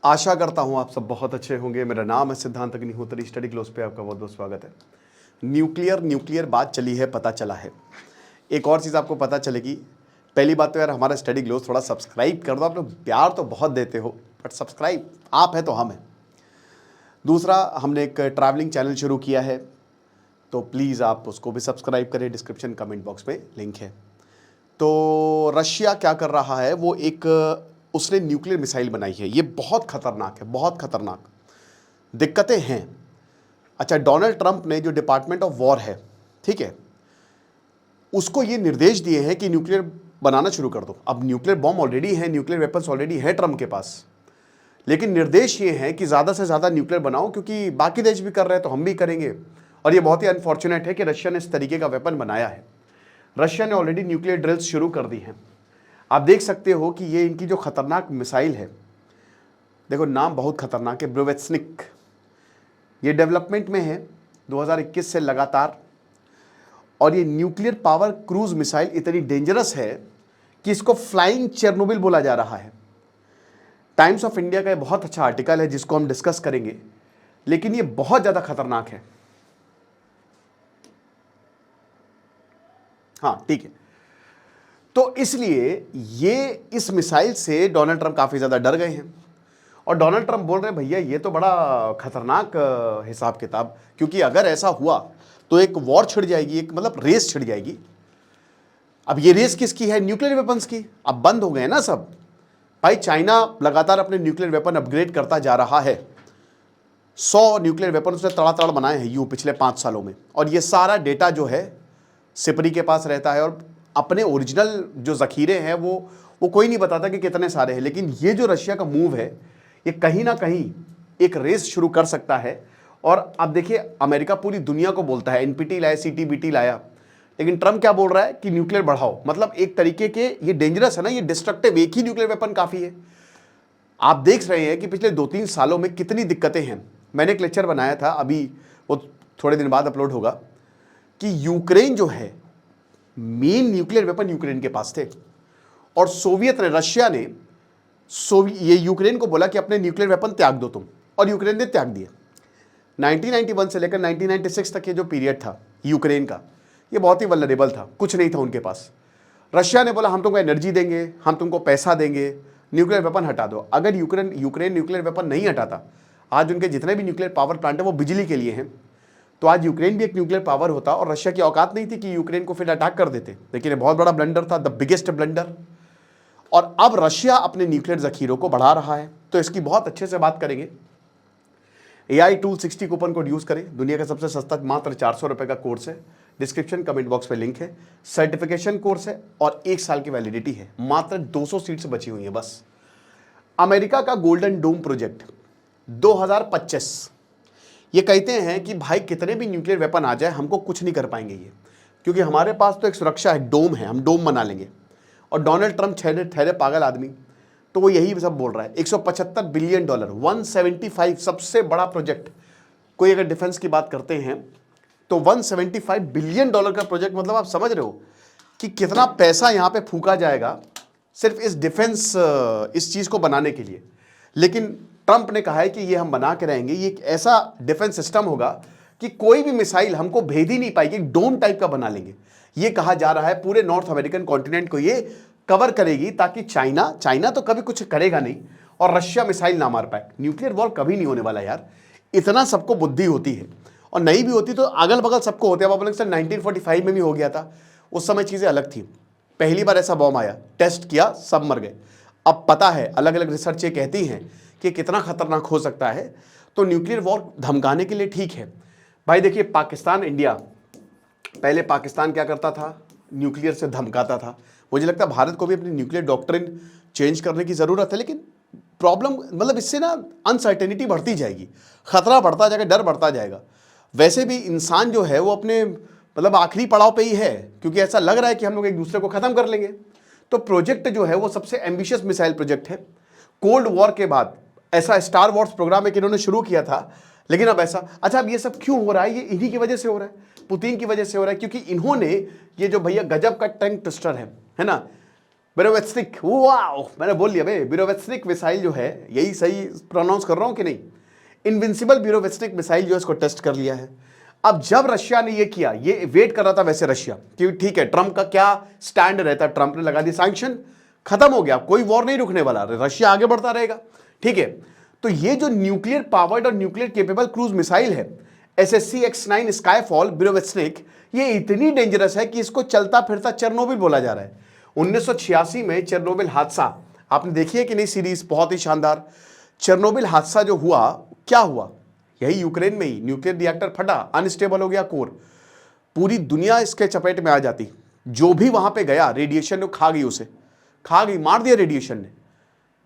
आशा करता हूँ आप सब बहुत अच्छे होंगे। मेरा नाम है सिद्धांत अग्निहोत्री। स्टडी क्लोज पे आपका बहुत बहुत स्वागत है। न्यूक्लियर बात चली है, पता चला है। एक और चीज़ आपको पता चलेगी। पहली बात तो यार हमारा स्टडी क्लोज थोड़ा सब्सक्राइब कर दो। आप लोग प्यार तो बहुत देते हो, बट सब्सक्राइब आप है तो हम हैं। दूसरा, हमने एक ट्रैवलिंग चैनल शुरू किया है, तो प्लीज़ आप उसको भी सब्सक्राइब करें। डिस्क्रिप्शन कमेंट बॉक्स में लिंक है। तो रशिया क्या कर रहा है, वो उसने न्यूक्लियर मिसाइल बनाई है। ये बहुत खतरनाक है, बहुत खतरनाक। दिक्कतें हैं। अच्छा, डोनाल्ड ट्रंप ने जो डिपार्टमेंट ऑफ वॉर है, ठीक है, उसको ये निर्देश दिए हैं कि न्यूक्लियर बनाना शुरू कर दो। अब न्यूक्लियर बॉम्ब ऑलरेडी है, न्यूक्लियर वेपन्स ऑलरेडी है ट्रंप के पास, लेकिन निर्देश ये है कि ज़्यादा से ज़्यादा न्यूक्लियर बनाओ, क्योंकि बाकी देश भी कर रहे हैं तो हम भी करेंगे। और ये बहुत ही अनफॉर्चुनेट है कि रशिया ने इस तरीके का वेपन बनाया है। रशिया ने ऑलरेडी न्यूक्लियर ड्रिल्स शुरू कर दी हैं। आप देख सकते हो कि ये इनकी जो खतरनाक मिसाइल है, देखो नाम बहुत खतरनाक है, ब्रोवेत्स्निक। ये डेवलपमेंट में है 2021 से लगातार। और ये न्यूक्लियर पावर क्रूज मिसाइल इतनी डेंजरस है कि इसको फ्लाइंग चेरनोबिल बोला जा रहा है। टाइम्स ऑफ इंडिया का ये बहुत अच्छा आर्टिकल है जिसको हम डिस्कस करेंगे, लेकिन ये बहुत ज़्यादा खतरनाक है। हाँ, ठीक है। तो इसलिए इस मिसाइल से डोनाल्ड ट्रंप काफ़ी ज़्यादा डर गए हैं। और डोनाल्ड ट्रंप बोल रहे हैं भैया ये तो बड़ा खतरनाक हिसाब किताब, क्योंकि अगर ऐसा हुआ तो एक वॉर छिड़ जाएगी, एक मतलब रेस छिड़ जाएगी। अब ये रेस किसकी है? न्यूक्लियर वेपन्स की। अब बंद हो गए ना सब भाई। चाइना लगातार अपने न्यूक्लियर वेपन अपग्रेड करता जा रहा है। 100 न्यूक्लियर वेपन उसने तड़ातड़ बनाए हैं पिछले 5 सालों में। और ये सारा डेटा जो है सिपरी के पास रहता है, और अपने ओरिजिनल जो ज़खीरे हैं वो कोई नहीं बताता कि कितने सारे हैं। लेकिन ये जो रशिया का मूव है, ये कहीं ना कहीं एक रेस शुरू कर सकता है। और अब देखिए, अमेरिका पूरी दुनिया को बोलता है एनपीटी लाया, सीटीबीटी लाया, लेकिन ट्रंप क्या बोल रहा है कि न्यूक्लियर बढ़ाओ। मतलब एक तरीके के ये डेंजरस है ना, ये डिस्ट्रक्टिव। एक ही न्यूक्लियर वेपन काफ़ी है। आप देख रहे हैं कि पिछले 2-3 सालों में कितनी दिक्कतें हैं। मैंने एक लेक्चर बनाया था, अभी वो थोड़े दिन बाद अपलोड होगा, कि यूक्रेन जो है, मेन न्यूक्लियर वेपन यूक्रेन के पास थे, और रशिया ने ये यूक्रेन को बोला कि अपने न्यूक्लियर वेपन त्याग दो तुम, और यूक्रेन ने त्याग दिए। 1991 से लेकर 1996 तक ये जो पीरियड था यूक्रेन का, ये बहुत ही वल्नरेबल था, कुछ नहीं था उनके पास। रशिया ने बोला हम तुमको एनर्जी देंगे, हम तुमको पैसा देंगे, न्यूक्लियर वेपन हटा दो। अगर यूक्रेन न्यूक्लियर वेपन नहीं हटाता, आज उनके जितने भी न्यूक्लियर पावर प्लांट है वो बिजली के लिए हैं, तो आज यूक्रेन भी एक न्यूक्लियर पावर होता। और रशिया की औकात नहीं थी कि यूक्रेन को फिर अटैक कर देते। लेकिन ये बहुत बड़ा ब्लंडर था, द बिगेस्ट ब्लंडर। और अब रशिया अपने न्यूक्लियर जखीरों को बढ़ा रहा है, तो इसकी बहुत अच्छे से बात करेंगे। AI tool 60 coupon code use करें। दुनिया का सबसे सस्ता मात्र 400 रुपये का कोर्स है। डिस्क्रिप्शन कमेंट बॉक्स पे लिंक है। सर्टिफिकेशन कोर्स है और 1 साल की वैलिडिटी है। मात्र 200 सीट्स बची हुई है बस। अमेरिका का गोल्डन डोम प्रोजेक्ट 2025, ये कहते हैं कि भाई कितने भी न्यूक्लियर वेपन आ जाए हमको कुछ नहीं कर पाएंगे ये, क्योंकि हमारे पास तो एक सुरक्षा है, डोम है, हम डोम बना लेंगे। और डोनाल्ड ट्रंप ठहरे पागल आदमी, तो वो यही सब बोल रहा है। $175 बिलियन, 175 सबसे बड़ा प्रोजेक्ट। कोई अगर डिफेंस की बात करते हैं तो $175 बिलियन का प्रोजेक्ट, मतलब आप समझ रहे हो कि कितना पैसा यहाँ पे फूका जाएगा सिर्फ इस डिफेंस, इस चीज़ को बनाने के लिए। लेकिन ट्रंप ने कहा है कि ये हम बना के रहेंगे, ये एक ऐसा डिफेंस सिस्टम होगा कि कोई भी मिसाइल हमको भेद ही नहीं पाएगी, एक डोम टाइप का बना लेंगे। ये कहा जा रहा है पूरे नॉर्थ अमेरिकन कॉन्टिनेंट को ये कवर करेगी, ताकि चाइना तो कभी कुछ करेगा नहीं और रशिया मिसाइल ना मार पाए। न्यूक्लियर वॉर कभी नहीं होने वाला यार, इतना सबको बुद्धि होती है। और नहीं भी होती तो अगल बगल सबको होते हैं। अब 1945 में भी हो गया था, उस समय चीज़ें अलग थी। पहली बार ऐसा बॉम्ब आया, टेस्ट किया, सब मर गए। अब पता है, अलग अलग रिसर्च ये कहती हैं कि कितना खतरनाक हो सकता है। तो न्यूक्लियर वॉर धमकाने के लिए ठीक है भाई। देखिए, पाकिस्तान, इंडिया, पहले पाकिस्तान क्या करता था, न्यूक्लियर से धमकाता था। मुझे लगता है भारत को भी अपनी न्यूक्लियर डॉक्ट्रिन चेंज करने की ज़रूरत है। लेकिन प्रॉब्लम, मतलब इससे ना अनसर्टेनिटी बढ़ती जाएगी, खतरा बढ़ता जाएगा, डर बढ़ता जाएगा। वैसे भी इंसान जो है वो अपने मतलब आखिरी पड़ाव पे ही है, क्योंकि ऐसा लग रहा है कि हम लोग एक दूसरे को ख़त्म कर लेंगे। तो प्रोजेक्ट जो है वो सबसे एम्बिशियस मिसाइल प्रोजेक्ट है। कोल्ड वॉर के बाद ऐसा स्टार वॉर्स प्रोग्राम एक इन्होंने शुरू किया था, लेकिन अब ऐसा। अच्छा, अब ये सब क्यों हो रहा है? ये इन्हीं की वजह से हो रहा है, पुतिन की वजह से हो रहा है, क्योंकि इन्होंने ये जो भैया गजब का टंग ट्विस्टर है ना, बिरोवेस्टिक, वाओ मैंने बोल लिया भाई, बिरोवेस्टिक मिसाइल जो है, यही सही प्रोनाउंस कर रहा हूं कि नहीं, इनविंसिबल बिरोवेस्टिक मिसाइल जो है इसको टेस्ट कर लिया है। अब जब रशिया ने ये किया, ये वेट कर रहा था वैसे रशिया कि ठीक है ट्रंप का क्या स्टैंड रहता है, ट्रंप ने लगा दी सैंक्शन, खत्म हो गया, कोई वॉर नहीं रुकने वाला, रशिया आगे बढ़ता रहेगा, ठीक है। तो ये जो न्यूक्लियर पावर्ड और न्यूक्लियर केपेबल क्रूज मिसाइल है SSC-X9 स्काईफॉल बिरोवेस्टिक, ये इतनी डेंजरस है कि इसको चलता फिरता चेरनोबिल बोला जा रहा है। 1986 में चेरनोबिल हादसा आपने देखी है कि नहीं सीरीज, बहुत ही शानदार। चेरनोबिल हादसा जो हुआ, क्या हुआ, यही यूक्रेन में ही न्यूक्लियर रिएक्टर फटा, अनस्टेबल हो गया कोर, पूरी दुनिया इसके चपेट में आ जाती। जो भी वहां पे गया रेडिएशन ने खा गई, उसे खा गई, मार दिया रेडिएशन ने,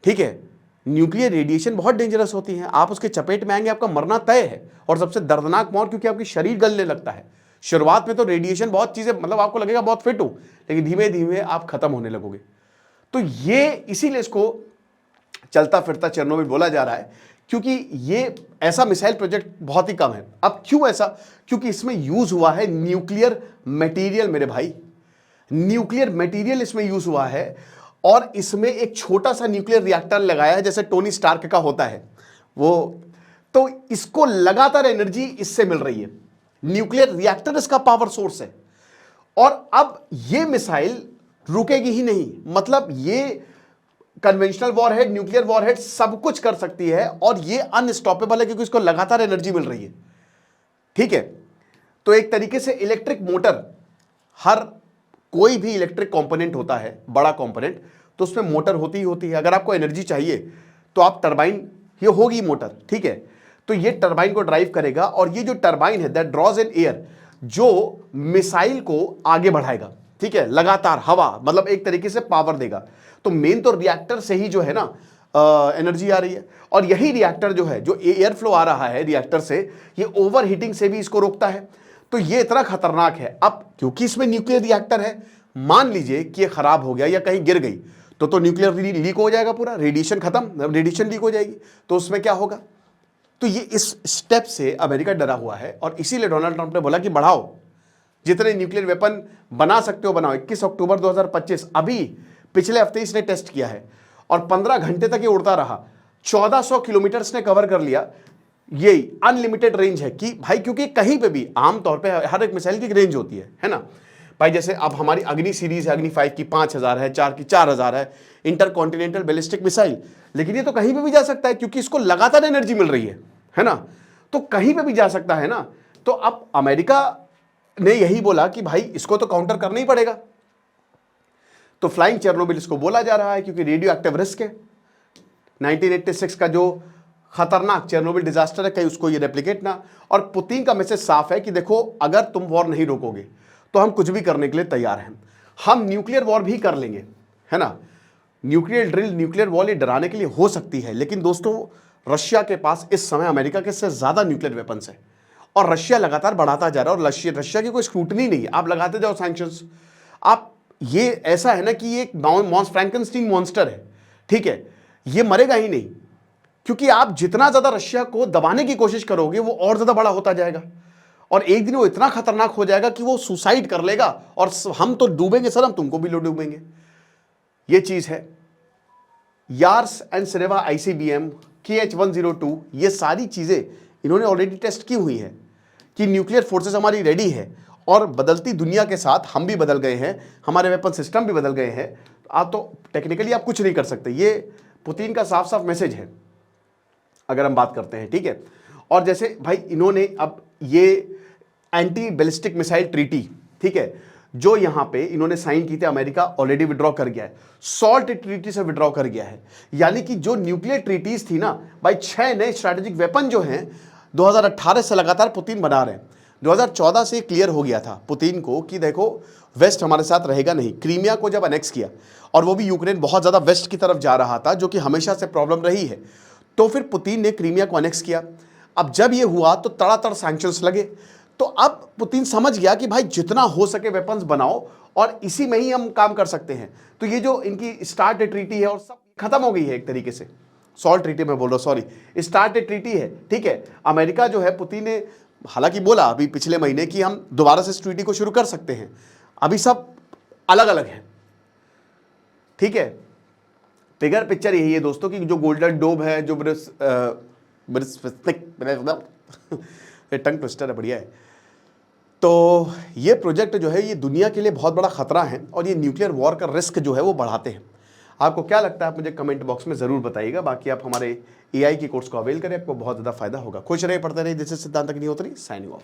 ठीक है। न्यूक्लियर रेडिएशन बहुत डेंजरस होती है, आप उसके चपेट में आएंगे आपका मरना तय है, और सबसे दर्दनाक मौत, क्योंकि आपकी शरीर गलने लगता है। शुरुआत में तो रेडिएशन बहुत चीजें, मतलब आपको लगेगा बहुत फिट हो, लेकिन धीमे धीमे आप खत्म होने लगोगे। तो ये इसीलिए इसको चलता फिरता चेरनोबिल बोला जा रहा है, क्योंकि ये ऐसा मिसाइल प्रोजेक्ट बहुत ही कम है। अब क्यों ऐसा, क्योंकि इसमें यूज हुआ है न्यूक्लियर मटेरियल मेरे भाई, न्यूक्लियर मटेरियल इसमें यूज हुआ है, और इसमें एक छोटा सा न्यूक्लियर रिएक्टर लगाया है जैसे टोनी स्टार्क का होता है वो, तो इसको लगातार एनर्जी इससे मिल रही है, न्यूक्लियर रिएक्टर इसका पावर सोर्स है। और अब ये मिसाइल रुकेगी ही नहीं, मतलब ये कन्वेंशनल वॉरहेड, न्यूक्लियर वॉरहेड सब कुछ कर सकती है, और ये अनस्टॉपेबल है क्योंकि इसको लगातार एनर्जी मिल रही है, ठीक है। तो एक तरीके से इलेक्ट्रिक मोटर, हर कोई भी इलेक्ट्रिक कंपोनेंट होता है बड़ा कंपोनेंट, तो उसमें मोटर होती ही होती है। अगर आपको एनर्जी चाहिए तो आप टरबाइन, ये होगी मोटर, ठीक है, तो ये टरबाइन को ड्राइव करेगा, और ये जो टरबाइन है दैट ड्रॉज इन एयर, जो मिसाइल को आगे बढ़ाएगा, ठीक है, लगातार हवा, मतलब एक तरीके से पावर देगा। तो मेन तो रिएक्टर से ही जो है ना एनर्जी आ रही है, और यही रिएक्टर जो है, जो एयर फ्लो आ रहा है रिएक्टर से, ये ओवर हीटिंग से भी इसको रोकता है। तो ये इतना खतरनाक है। अब क्योंकि इसमें न्यूक्लियर रिएक्टर है, मान लीजिए कि ये खराब हो गया या कहीं गिर गई, तो न्यूक्लियर लीक हो जाएगा, पूरा रेडिएशन खत्म, रेडिएशन लीक हो जाएगी, तो उसमें क्या होगा। तो ये इस स्टेप से अमेरिका डरा हुआ है, और इसीलिए डोनाल्ड ट्रंप ने बोला कि बढ़ाओ, जितने न्यूक्लियर वेपन बना सकते हो बनाओ। 21 अक्टूबर 2025, अभी पिछले हफ्ते इसने टेस्ट किया है, और 15 घंटे तक ये उड़ता रहा, 1400 किलोमीटर ने कवर कर लिया। यही अनलिमिटेड रेंज है कि भाई, क्योंकि कहीं पे भी आमतौर पे हर एक मिसाइल की रेंज होती है ना भाई। जैसे अब हमारी अग्नि सीरीज है, अग्नि 5 की 5000 है, 4 की 4000 है, इंटर कॉन्टिनेंटल बैलिस्टिक मिसाइल, लेकिन ये तो कहीं पे भी जा सकता है क्योंकि इसको लगातार एनर्जी मिल रही है ना, तो कहीं पे भी जा सकता है ना। तो अब अमेरिका ने यही बोला कि भाई इसको तो काउंटर करना ही पड़ेगा। तो फ्लाइंग चेरनोबिल इसको बोला जा रहा है, क्योंकि रेडियो एक्टिव रिस्क है। 1986 का जो खतरनाक चेरनोबिल डिजास्टर है, कहीं उसको ये रेप्लिकेट ना। और पुतिन का मैसेज साफ है कि देखो, अगर तुम वॉर नहीं रोकोगे तो हम कुछ भी करने के लिए तैयार हैं, हम न्यूक्लियर वॉर भी कर लेंगे, है ना। न्यूक्लियर ड्रिल, न्यूक्लियर वॉर ये डराने के लिए हो सकती है, लेकिन दोस्तों रशिया के पास इस समय अमेरिका के से ज्यादा न्यूक्लियर वेपन्स है, और रशिया लगातार बढ़ाता जा रहा है, और रशिया की कोई स्क्रूटनी नहीं है। आप लगाते जाओ सैंक्शंस, आप, ये ऐसा है ना कि ये एक फ्रैंकेनस्टीन मॉन्स्टर है, ठीक है, ये मरेगा ही नहीं, क्योंकि आप जितना ज्यादा रशिया को दबाने की कोशिश करोगे वो और ज्यादा बड़ा होता जाएगा, और एक दिन वो इतना खतरनाक हो जाएगा कि वो सुसाइड कर लेगा, और हम तो डूबेंगे सर, हम तुमको भी डूबेंगे। ये चीज है। यार्स एंड सिनेवा ICBM KH-102, ये सारी चीजें इन्होंने ऑलरेडी टेस्ट की हुई है कि न्यूक्लियर फोर्सेस हमारी रेडी है, और बदलती दुनिया के साथ हम भी बदल गए हैं, हमारे वेपन सिस्टम भी बदल गए हैं। आप तो टेक्निकली आप कुछ नहीं कर सकते। ये पुतिन का साफ साफ मैसेज है अगर हम बात करते हैं, ठीक है। और जैसे भाई इन्होंने अब ये एंटी बैलिस्टिक मिसाइल ट्रीटी, ठीक है, जो यहां पे इन्होंने साइन की थी, अमेरिका ऑलरेडी विड्रॉ कर गया है, सॉल्ट ट्रीटी से विड्रॉ कर गया है। यानी कि जो न्यूक्लियर ट्रीटीज थी ना भाई, 6 नए स्ट्रैटेजिक वेपन जो हैं 2018 से लगातार पुतिन बना रहे हैं। 2014 से क्लियर हो गया था पुतिन को कि देखो वेस्ट हमारे साथ रहेगा नहीं। क्रीमिया को जब अनेक्स किया, और वो भी यूक्रेन बहुत ज़्यादा वेस्ट की तरफ जा रहा था, जो कि हमेशा से प्रॉब्लम रही है, तो फिर पुतिन ने क्रीमिया को अनेक्स किया। अब जब ये हुआ तो तड़ातड़ सैंक्शंस लगे। तो अब पुतिन समझ गया कि भाई जितना हो सके वेपन्स बनाओ, और इसी में ही हम काम कर सकते हैं। तो ये जो इनकी स्टार्ट ट्रीटी है और सब खत्म हो गई है एक तरीके से। सॉल्ट ट्रीटी में बोल रहा हूँ, सॉरी, स्टार्ट ट्रीटी है, ठीक है। अमेरिका जो है, पुतिन ने हालांकि बोला अभी पिछले महीने कि हम दोबारा से इस ट्रीटी को शुरू कर सकते हैं, अभी सब अलग अलग है। ठीक है, फिगर पिक्चर यही है दोस्तों कि जो गोल्डन डोम है, जो टंग ट्विस्टर है, बढ़िया है। तो ये प्रोजेक्ट जो है ये दुनिया के लिए बहुत बड़ा खतरा है और ये न्यूक्लियर वॉर का रिस्क जो है वो बढ़ाते हैं। आपको क्या लगता है, आप मुझे कमेंट बॉक्स में ज़रूर बताइएगा। बाकी आप हमारे AI की कोर्स को अवेल करें, आपको बहुत ज़्यादा फायदा होगा। खुश रहे, पढ़ते रहे। दिस इज सिद्धांत अग्निहोत्री, साइनिंग ऑफ।